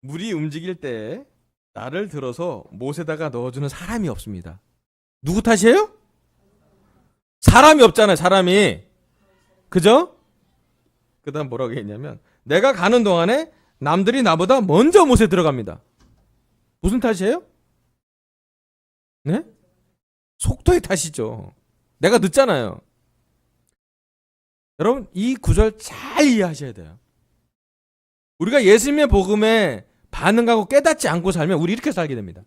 물이 움직일 때 나를 들어서 못에다가 넣어주는 사람이 없습니다. 누구 탓이에요? 사람이 없잖아요. 사람이. 그죠? 그 다음 뭐라고 했냐면 내가 가는 동안에 남들이 나보다 먼저 못에 들어갑니다. 무슨 탓이에요? 네? 속도의 탓이죠. 내가 늦잖아요. 여러분 이 구절 잘 이해하셔야 돼요. 우리가 예수님의 복음에 반응하고 깨닫지 않고 살면 우리 이렇게 살게 됩니다.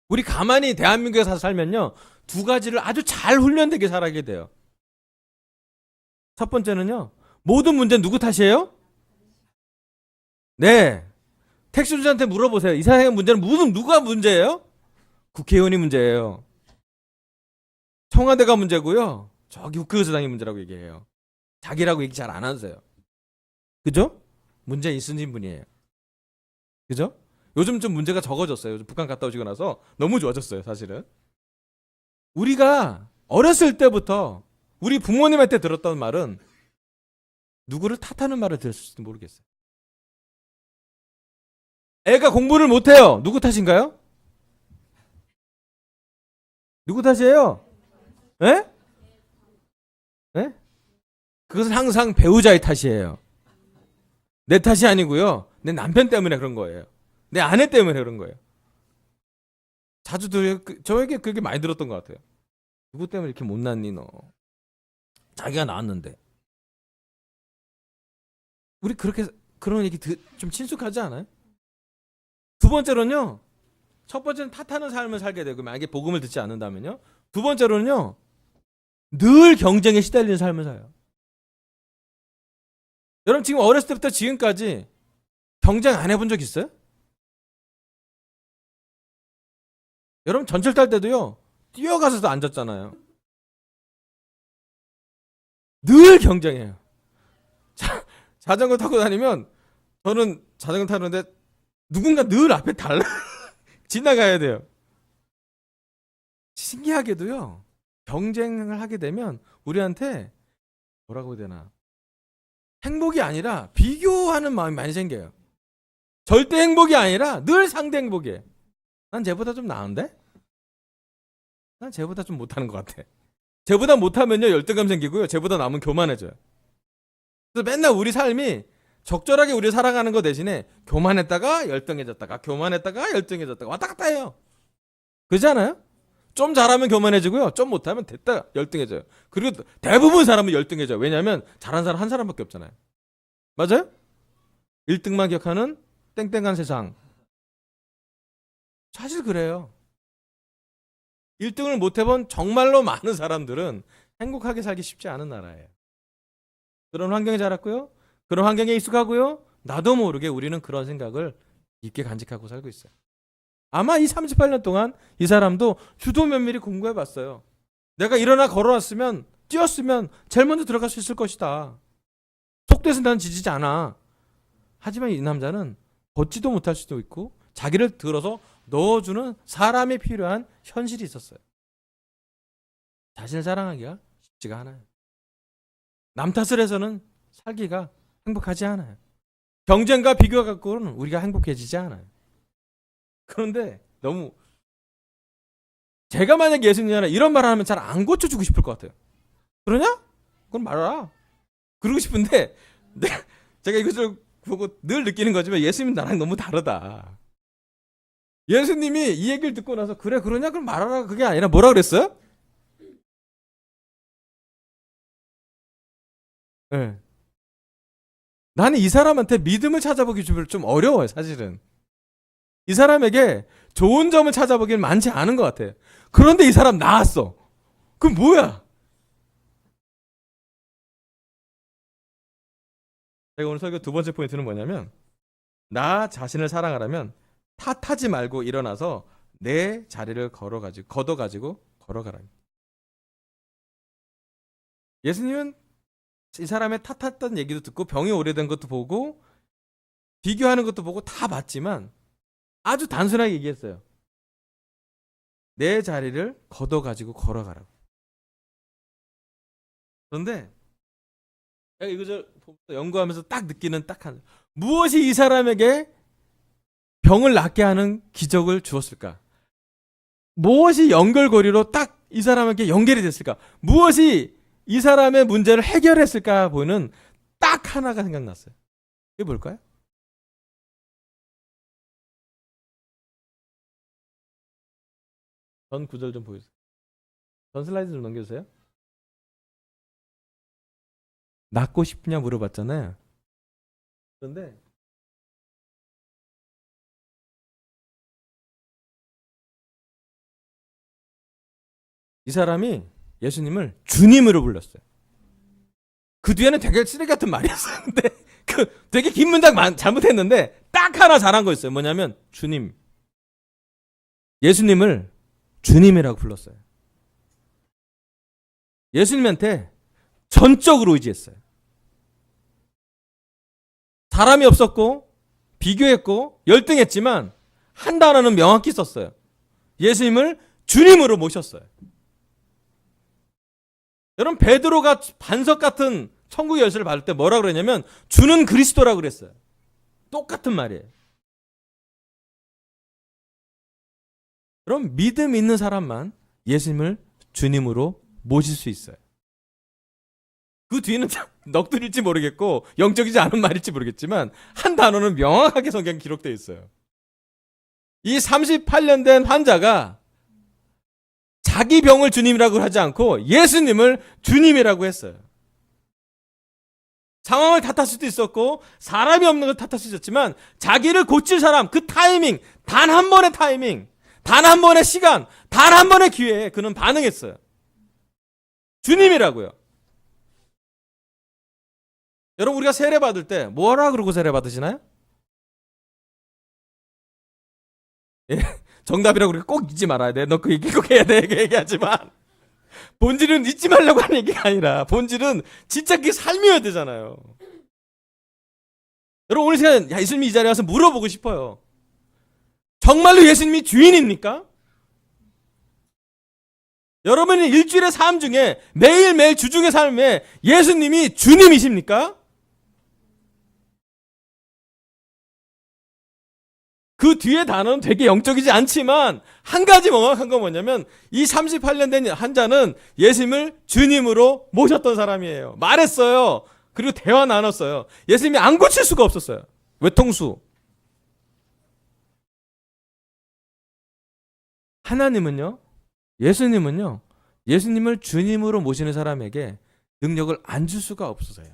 우리 가만히 대한민국에 살면요, 두 가지를 아주 잘 훈련되게 살아가게 돼요. 첫 번째는요, 모든 문제는 누구 탓이에요? 네. 택시 운전한테 물어보세요. 이 사람의 문제는 누가 문제예요? 국회의원이 문제예요. 청와대가 문제고요, 저기 국회의사당이 문제라고 얘기해요. 자기라고 얘기 잘 안 하세요. 그죠? 문제 있으신 분이에요. 그죠? 요즘 좀 문제가 적어졌어요. 요즘 북한 갔다 오시고 나서 너무 좋아졌어요, 사실은. 우리가 어렸을 때부터 우리 부모님한테 들었던 말은 누구를 탓하는 말을 들었을지도 모르겠어요. 애가 공부를 못해요. 누구 탓인가요? 누구 탓이에요? 에? 에? 그것은 항상 배우자의 탓이에요. 내 탓이 아니고요, 내 남편 때문에 그런 거예요. 내 아내 때문에 그런 거예요. 자주 저에게 그렇게 많이 들었던 것 같아요. 누구 때문에 이렇게 못났니 너? 자기가 나왔는데. 우리 그렇게 그런 얘기 좀 친숙하지 않아요? 두 번째로는요, 첫 번째는 탓하는 삶을 살게 되고 만약에 복음을 듣지 않는다면요, 두 번째로는요, 늘 경쟁에 시달리는 삶을 살아요. 여러분 지금 어렸을 때부터 지금까지 경쟁 안 해본 적 있어요? 여러분 전철 탈 때도요, 뛰어가서도 앉았잖아요. 늘 경쟁해요. 자전거 타고 다니면 저는 자전거 타는데 누군가 늘 앞에 지나가야 돼요. 신기하게도요, 경쟁을 하게 되면 우리한테 뭐라고 해야 되나, 행복이 아니라 비교하는 마음이 많이 생겨요. 절대 행복이 아니라 늘 상대 행복이에요. 난 쟤보다 좀 나은데? 난 쟤보다 좀 못하는 것 같아. 쟤보다 못하면요 열등감 생기고요. 쟤보다 나면 교만해져요. 그래서 맨날 우리 삶이 적절하게 우리 살아가는 거 대신에 교만했다가 열등해졌다가 교만했다가 열등해졌다가 왔다 갔다 해요. 그렇지 않아요? 좀 잘하면 교만해지고요. 좀 못하면 됐다 열등해져요. 그리고 대부분 사람은 열등해져요. 왜냐하면 잘한 사람 한 사람밖에 없잖아요. 맞아요? 1등만 기억하는 땡땡한 세상. 사실 그래요. 1등을 못 해본 정말로 많은 사람들은 행복하게 살기 쉽지 않은 나라예요. 그런 환경에 자랐고요. 그런 환경에 익숙하고요. 나도 모르게 우리는 그런 생각을 깊게 간직하고 살고 있어요. 아마 이 38년 동안 이 사람도 주도 면밀히 공부해 봤어요. 내가 일어나 걸어왔으면 뛰었으면 제일 먼저 들어갈 수 있을 것이다. 속도에서 나는 지지지 않아. 하지만 이 남자는 걷지도 못할 수도 있고 자기를 들어서 넣어주는 사람이 필요한 현실이 있었어요. 자신을 사랑하기가 쉽지가 않아요. 남 탓을 해서는 살기가 행복하지 않아요. 경쟁과 비교 갖고는 우리가 행복해지지 않아요. 그런데 너무 제가 만약 예수님이라 이런 말을 하면 잘 안 고쳐주고 싶을 것 같아요. 그러냐? 그건 말아라. 그러고 싶은데 제가 이것을 보고 늘 느끼는 거지만 예수님 나랑 너무 다르다. 예수님이 이 얘기를 듣고 나서 그래 그러냐? 그럼 말하라. 그게 아니라 뭐라 그랬어요? 네. 나는 이 사람한테 믿음을 찾아보기 좀 어려워요. 사실은. 이 사람에게 좋은 점을 찾아보기는 많지 않은 것 같아요. 그런데 이 사람 나았어. 그럼 뭐야? 제가 오늘 설교 두 번째 포인트는 뭐냐면 나 자신을 사랑하려면 탓하지 말고 일어나서 내 자리를 걷어가지고 걸어가라. 예수님은 이 사람의 탓했던 얘기도 듣고 병이 오래된 것도 보고 비교하는 것도 보고 다 봤지만 아주 단순하게 얘기했어요. 내 자리를 걷어가지고 걸어가라고. 그런데 제가 이것을 연구하면서 딱 느끼는 무엇이 이 사람에게 병을 낫게 하는 기적을 주었을까? 무엇이 연결고리로 딱 이 사람에게 연결이 됐을까? 무엇이 이 사람의 문제를 해결했을까 보는 딱 하나가 생각났어요. 그게 뭘까요? 전 구절 좀 보여주세요. 전 슬라이드 좀 넘겨주세요. 낫고 싶냐 물어봤잖아요. 그런데 이 사람이 예수님을 주님으로 불렀어요. 그 뒤에는 되게 쓰레기 같은 말이었어요. 근데 되게 긴 문장 잘못했는데 딱 하나 잘한 거 있어요. 뭐냐면 주님. 예수님을 주님이라고 불렀어요. 예수님한테 전적으로 의지했어요. 사람이 없었고 비교했고 열등했지만 한 단어는 명확히 썼어요. 예수님을 주님으로 모셨어요. 여러분 베드로가 반석 같은 천국의 열쇠를 받을 때 뭐라고 그랬냐면 주는 그리스도라고 그랬어요. 똑같은 말이에요. 그럼 믿음 있는 사람만 예수님을 주님으로 모실 수 있어요. 그 뒤는 넋두릴지 모르겠고 영적이지 않은 말일지 모르겠지만 한 단어는 명확하게 성경에 기록되어 있어요. 이 38년 된 환자가 자기 병을 주님이라고 하지 않고 예수님을 주님이라고 했어요. 상황을 탓할 수도 있었고 사람이 없는 걸 탓할 수 있었지만 자기를 고칠 사람, 그 타이밍, 단 한 번의 타이밍, 단 한 번의 시간, 단 한 번의 기회에 그는 반응했어요. 주님이라고요. 여러분 우리가 세례 받을 때 뭐라 그러고 세례 받으시나요? 예, 정답이라고 그렇게 꼭 잊지 말아야 돼. 너 그 얘기 꼭 해야 돼. 그 얘기하지만 본질은 잊지 말라고 하는 얘기가 아니라 본질은 진짜 그게 삶이어야 되잖아요. 여러분 오늘 시간 예수님이 이 자리에 와서 물어보고 싶어요. 정말로 예수님이 주인입니까? 여러분이 일주일의 삶 중에 매일매일 주중의 삶에 예수님이 주님이십니까? 그 뒤에 단어는 되게 영적이지 않지만 한 가지 명확한 건 뭐냐면 이 38년 된 환자는 예수님을 주님으로 모셨던 사람이에요. 말했어요. 그리고 대화 나눴어요. 예수님이 안 고칠 수가 없었어요. 외통수. 하나님은요, 예수님을 주님으로 모시는 사람에게 능력을 안 줄 수가 없어서요.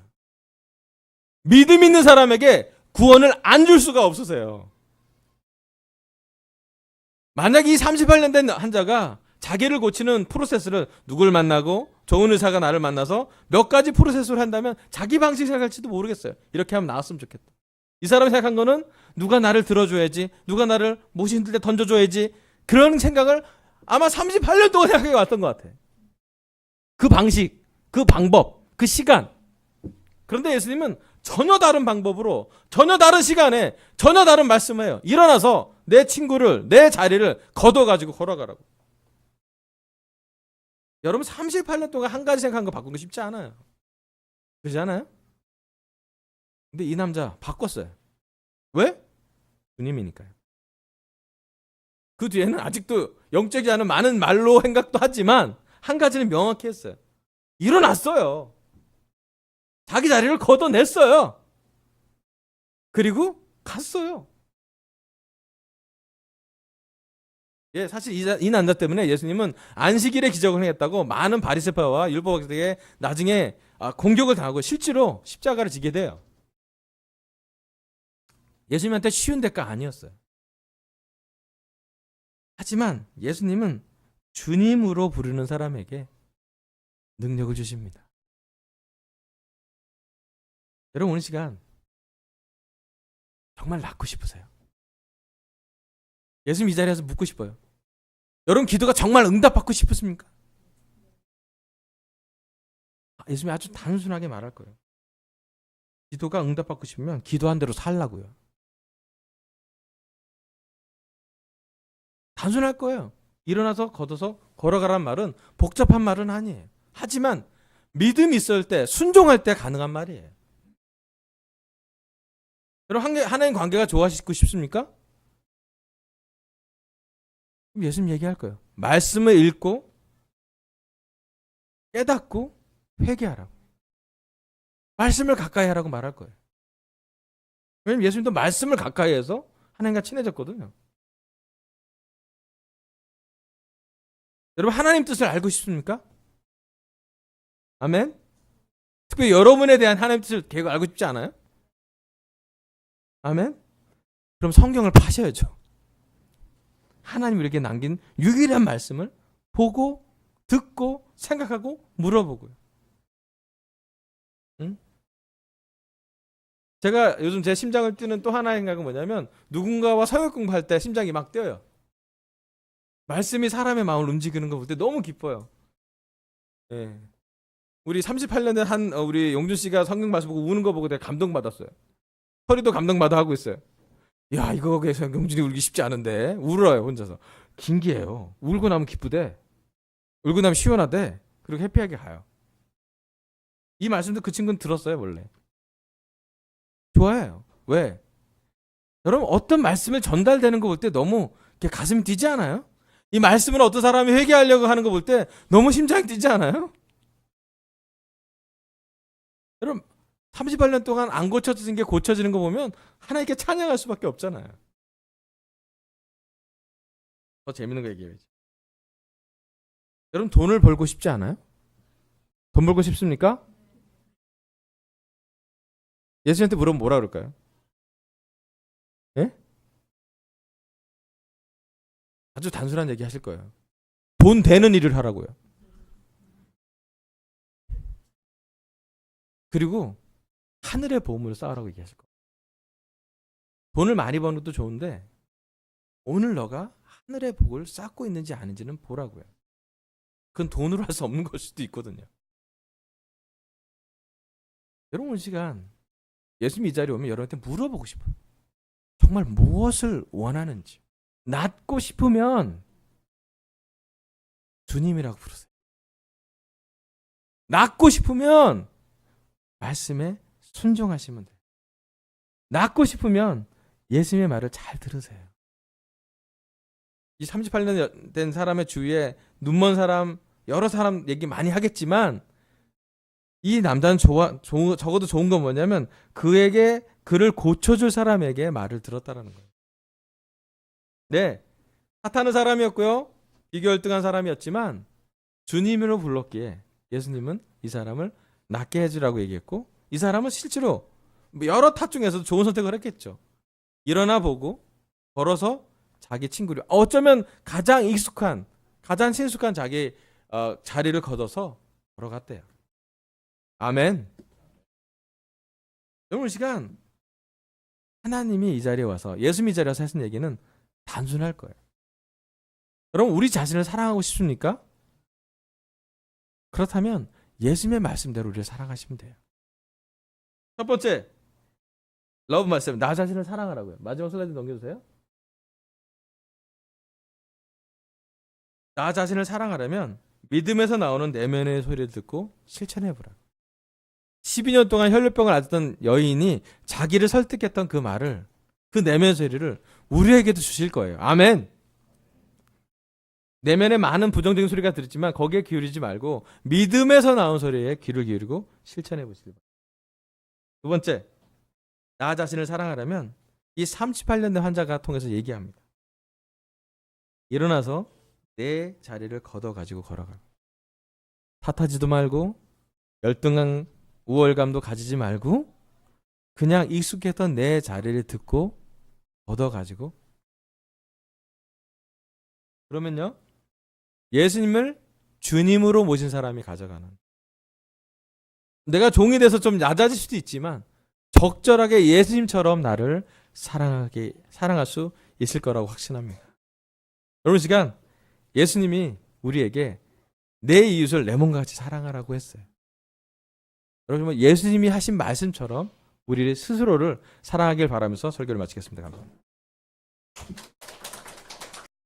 믿음 있는 사람에게 구원을 안 줄 수가 없어서요. 만약에 이 38년 된 환자가 자기를 고치는 프로세스를 누굴 만나고 좋은 의사가 나를 만나서 몇 가지 프로세스를 한다면 자기 방식 생각할지도 모르겠어요. 이렇게 하면 나았으면 좋겠다. 이 사람이 생각한 거는 누가 나를 들어줘야지, 누가 나를 못이 힘들 때 던져줘야지, 그런 생각을 아마 38년 동안 생각해 왔던 것 같아. 그 방식, 그 방법, 그 시간. 그런데 예수님은 전혀 다른 방법으로, 전혀 다른 시간에, 전혀 다른 말씀을 해요. 일어나서 내 친구를, 내 자리를 걷어가지고 걸어가라고. 여러분 38년 동안 한 가지 생각한 거 바꾸는 거 쉽지 않아요. 그렇지 않아요? 근데 이 남자 바꿨어요. 왜? 주님이니까요. 그 뒤에는 아직도 영적이지 않은 많은 말로 생각도 하지만 한 가지는 명확히 했어요. 일어났어요. 자기 자리를 걷어냈어요. 그리고 갔어요. 예, 사실 이 남자 때문에 예수님은 안식일에 기적을 행했다고 많은 바리새파와 율법학자에게 나중에 공격을 당하고 실제로 십자가를 지게 돼요. 예수님한테 쉬운 대가 아니었어요. 하지만 예수님은 주님으로 부르는 사람에게 능력을 주십니다. 여러분 오늘 시간 정말 낫고 싶으세요? 예수님 이 자리에서 묻고 싶어요. 여러분 기도가 정말 응답받고 싶으십니까? 예수님이 아주 단순하게 말할 거예요. 기도가 응답받고 싶으면 기도한 대로 살라고요. 단순할 거예요. 일어나서 걷어서 걸어가란 말은 복잡한 말은 아니에요. 하지만 믿음이 있을 때, 순종할 때 가능한 말이에요. 여러분 하나님 관계가 좋아지고 싶습니까? 예수님 얘기할 거예요. 말씀을 읽고 깨닫고 회개하라고. 말씀을 가까이 하라고 말할 거예요. 왜냐면 예수님도 말씀을 가까이 해서 하나님과 친해졌거든요. 여러분 하나님 뜻을 알고 싶습니까? 아멘? 특별히 여러분에 대한 하나님 뜻을 계속 알고 싶지 않아요? 아멘? 그럼 성경을 파셔야죠. 하나님이 이렇게 남긴 유일한 말씀을 보고 듣고 생각하고 물어보고요. 응? 제가 요즘 제 심장을 뛰는 또 하나의 생각은 뭐냐면 누군가와 성역 공부할 때 심장이 막 뛰어요. 말씀이 사람의 마음을 움직이는 거 볼 때 너무 기뻐요. 예. 우리 38년 된 우리 용준 씨가 성경 말씀 보고 우는 거 보고 내가 감동받았어요. 허리도 감동받아 하고 있어요. 야, 이거 용준이 울기 쉽지 않은데 울어요 혼자서. 긴기해요. 울고 나면 기쁘대. 울고 나면 시원하대. 그리고 해피하게 가요. 이 말씀도 그 친구는 들었어요 원래. 좋아해요. 왜? 여러분 어떤 말씀을 전달되는 거 볼 때 너무 이렇게 가슴이 뛰지 않아요? 이 말씀을 어떤 사람이 회개하려고 하는 거 볼 때 너무 심장이 뛰지 않아요? 여러분 38년 동안 안 고쳐진 게 고쳐지는 거 보면 하나님께 찬양할 수밖에 없잖아요. 더 재밌는 거 얘기해야지. 여러분 돈을 벌고 싶지 않아요? 돈 벌고 싶습니까? 예수님한테 물어보면 뭐라 그럴까요? 예? 아주 단순한 얘기 하실 거예요. 돈 되는 일을 하라고요. 그리고 하늘의 보물을 쌓으라고 얘기하실 거예요. 돈을 많이 버는 것도 좋은데 오늘 너가 하늘의 복을 쌓고 있는지 아닌지는 보라고요. 그건 돈으로 할 수 없는 걸 수도 있거든요. 여러분 오늘 시간 예수님이 이 자리에 오면 여러분한테 물어보고 싶어요. 정말 무엇을 원하는지. 낫고 싶으면 주님이라고 부르세요. 낫고 싶으면 말씀에 순종하시면 돼요. 낫고 싶으면 예수님의 말을 잘 들으세요. 이 38년 된 사람의 주위에 눈먼 사람, 여러 사람 얘기 많이 하겠지만 이 남자는 적어도 좋은 건 뭐냐면 그를 고쳐줄 사람에게 말을 들었다라는 거예요. 네, 사탄은 사람이었고요. 비교열등한 사람이었지만 주님으로 불렀기에 예수님은 이 사람을 낫게 해주라고 얘기했고 이 사람은 실제로 여러 탓 중에서도 좋은 선택을 했겠죠. 일어나 보고 걸어서 자기 친구를 어쩌면 가장 익숙한 가장 친숙한 자기 자리를 걷어서 걸어갔대요. 아멘. 여러분 시간 하나님이 이 자리에 와서 예수님이 이 자리에 와서 하신 얘기는 단순할 거예요. 여러분 우리 자신을 사랑하고 싶습니까? 그렇다면 예수님의 말씀대로 우리를 사랑하시면 돼요. 첫 번째 러브 말씀, 나 자신을 사랑하라고요. 마지막 슬라이드 넘겨주세요. 나 자신을 사랑하려면 믿음에서 나오는 내면의 소리를 듣고 실천해보라. 12년 동안 혈류병을 앓았던 여인이 자기를 설득했던 그 말을, 그 내면의 소리를 우리에게도 주실 거예요. 아멘. 내면에 많은 부정적인 소리가 들었지만 거기에 기울이지 말고 믿음에서 나온 소리에 귀를 기울이고 실천해 보시기 바랍니다. 두 번째, 나 자신을 사랑하려면 이 38년 된 환자가 통해서 얘기합니다. 일어나서 내 자리를 걷어가지고 걸어가. 탓하지도 말고 열등한 우월감도 가지지 말고 그냥 익숙했던 내 자리를 듣고 걷어가지고 그러면요 예수님을 주님으로 모신 사람이 가져가는, 내가 종이 돼서 좀 얕아질 수도 있지만 적절하게 예수님처럼 나를 사랑할 수 있을 거라고 확신합니다. 여러분 시간 예수님이 우리에게 내 이웃을 내 몸과 같이 사랑하라고 했어요. 여러분 예수님이 하신 말씀처럼 우리 스스로를 사랑하길 바라면서 설교를 마치겠습니다. 감사합니다.